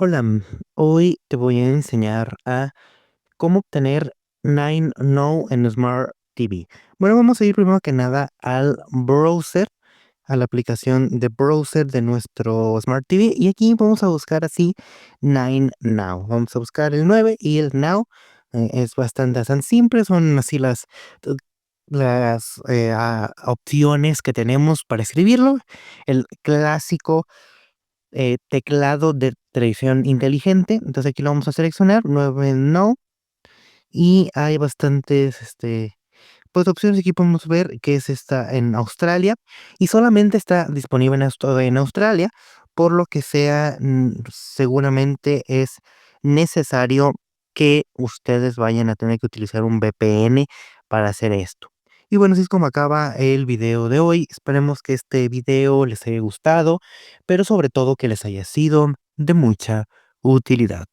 Hola, hoy te voy a enseñar a cómo obtener 9Now en Smart TV. Bueno, vamos a ir primero que nada al browser, a la aplicación de browser de nuestro Smart TV y aquí vamos a buscar así 9Now. Vamos a buscar el 9 y el Now. Es bastante tan simple, son así t- las opciones que tenemos para escribirlo. El clásico teclado de televisión inteligente. Entonces aquí lo vamos a seleccionar, 9 no, y hay bastantes, pues opciones. Aquí podemos ver que es esta en Australia y solamente está disponible en Australia, por lo que seguramente es necesario que ustedes vayan a tener que utilizar un VPN para hacer esto. Y bueno, así es como acaba el video de hoy. Esperemos que este video les haya gustado, pero sobre todo que les haya sido de mucha utilidad.